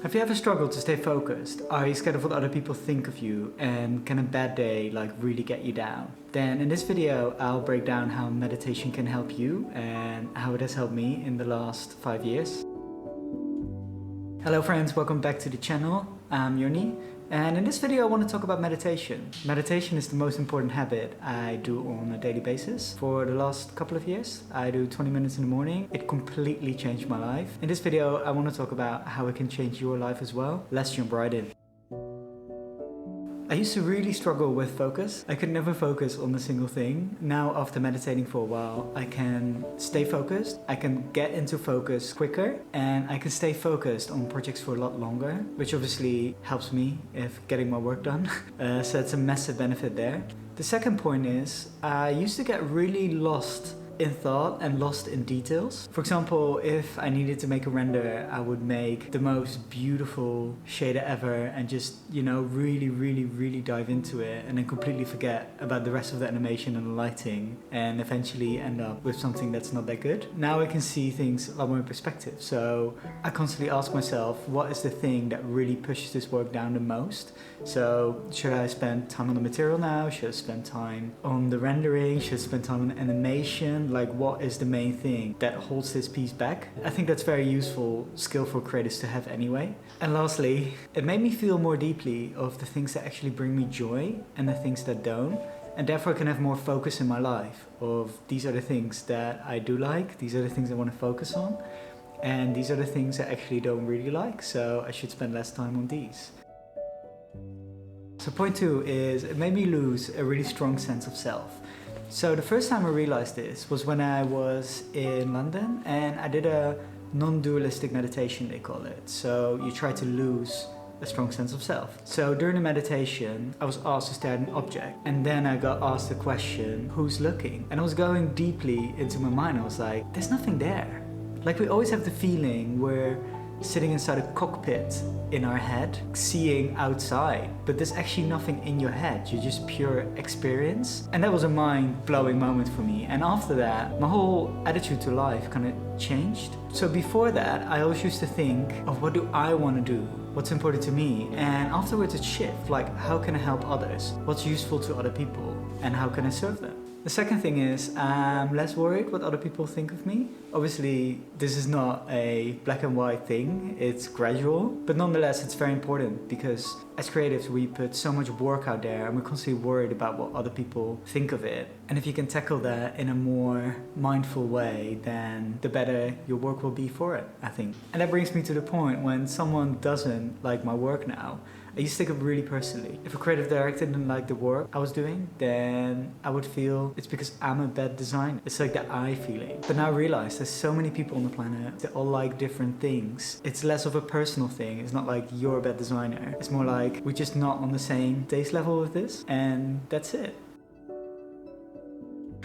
Have you ever struggled to stay focused? Are you scared of what other people think of you? And can a bad day like really get you down? Then in this video, I'll break down how meditation can help you and how it has helped me in the last 5 years. Hello friends, welcome back to the channel. I'm Yoni. And in this video, I want to talk about meditation. Meditation is the most important habit I do on a daily basis. For the last couple of years, I do 20 minutes in the morning. It completely changed my life. In this video, I want to talk about how it can change your life as well. Let's jump right in. I used to really struggle with focus. I could never focus on a single thing. Now, after meditating for a while, I can stay focused, I can get into focus quicker, and I can stay focused on projects for a lot longer, which obviously helps me if getting my work done. So it's a massive benefit there. The second point is, I used to get really lost in thought and lost in details. For example, if I needed to make a render, I would make the most beautiful shader ever and just, really dive into it and then completely forget about the rest of the animation and the lighting and eventually end up with something that's not that good. Now I can see things a lot more in perspective. So I constantly ask myself, what is the thing that really pushes this work down the most? So should I spend time on the material now? Should I spend time on the rendering? Should I spend time on animation? Like, what is the main thing that holds this piece back? I think that's very useful skill for creators to have anyway. And lastly, it made me feel more deeply of the things that actually bring me joy and the things that don't. And therefore I can have more focus in my life of these are the things that I do like, these are the things I want to focus on, and these are the things I actually don't really like, so I should spend less time on these. So point 2 is it made me lose a really strong sense of self. So the first time I realized this was when I was in London and I did a non-dualistic meditation, they call it. So you try to lose a strong sense of self. So during the meditation, I was asked to stare at an object, and then I got asked the question, who's looking? And I was going deeply into my mind. I was like, there's nothing there. Like, we always have the feeling we're sitting inside a cockpit in our head, seeing outside, but there's actually nothing in your head. You're just pure experience. And that was a mind-blowing moment for me. And after that, my whole attitude to life kind of changed. So before that, I always used to think of what do I want to do? What's important to me? And afterwards it shifted, like, how can I help others? What's useful to other people? And how can I serve them? The second thing is, I'm less worried what other people think of me. Obviously, this is not a black and white thing, it's gradual, but nonetheless it's very important because as creatives we put so much work out there and we're constantly worried about what other people think of it. And if you can tackle that in a more mindful way, then the better your work will be for it, I think. And that brings me to the point when someone doesn't like my work now, I used to take it really personally. If a creative director didn't like the work I was doing, then I would feel it's because I'm a bad designer. It's like the I feeling. But now I realize there's so many people on the planet that all like different things. It's less of a personal thing. It's not like you're a bad designer. It's more like we're just not on the same taste level with this, and that's it.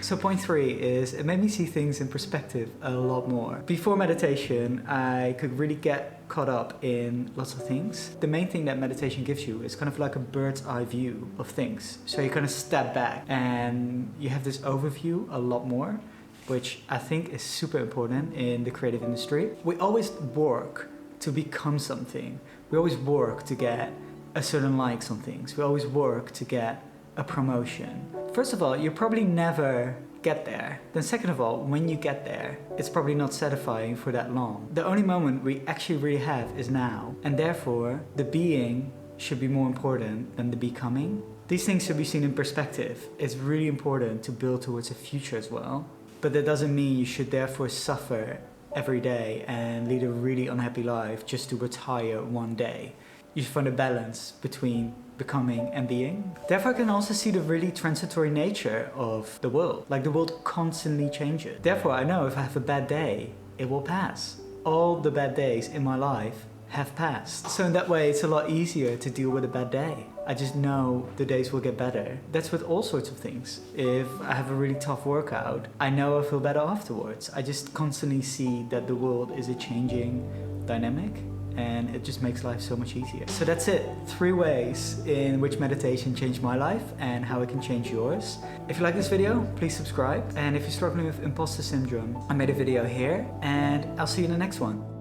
So point 3 is it made me see things in perspective a lot more. Before meditation, I could really get caught up in lots of things. The main thing that meditation gives you is kind of like a bird's eye view of things. So you kind of step back and you have this overview a lot more, which I think is super important in the creative industry. We always work to become something. We always work to get a certain likes on things. We always work to get a promotion. First of all, you probably never get there. Then second of all, when you get there, it's probably not satisfying for that long. The only moment we actually really have is now. And therefore, the being should be more important than the becoming. These things should be seen in perspective. It's really important to build towards a future as well. But that doesn't mean you should therefore suffer every day and lead a really unhappy life just to retire one day. You should find a balance between becoming and being. Therefore I can also see the really transitory nature of the world. Like, the world constantly changes. Therefore I know if I have a bad day, it will pass. All the bad days in my life have passed. So in that way it's a lot easier to deal with a bad day. I just know the days will get better. That's with all sorts of things. If I have a really tough workout, I know I feel better afterwards. I just constantly see that the world is a changing dynamic, and it just makes life so much easier. So that's it. 3 ways in which meditation changed my life and how it can change yours. If you like this video, please subscribe. And if you're struggling with imposter syndrome, I made a video here, and I'll see you in the next one.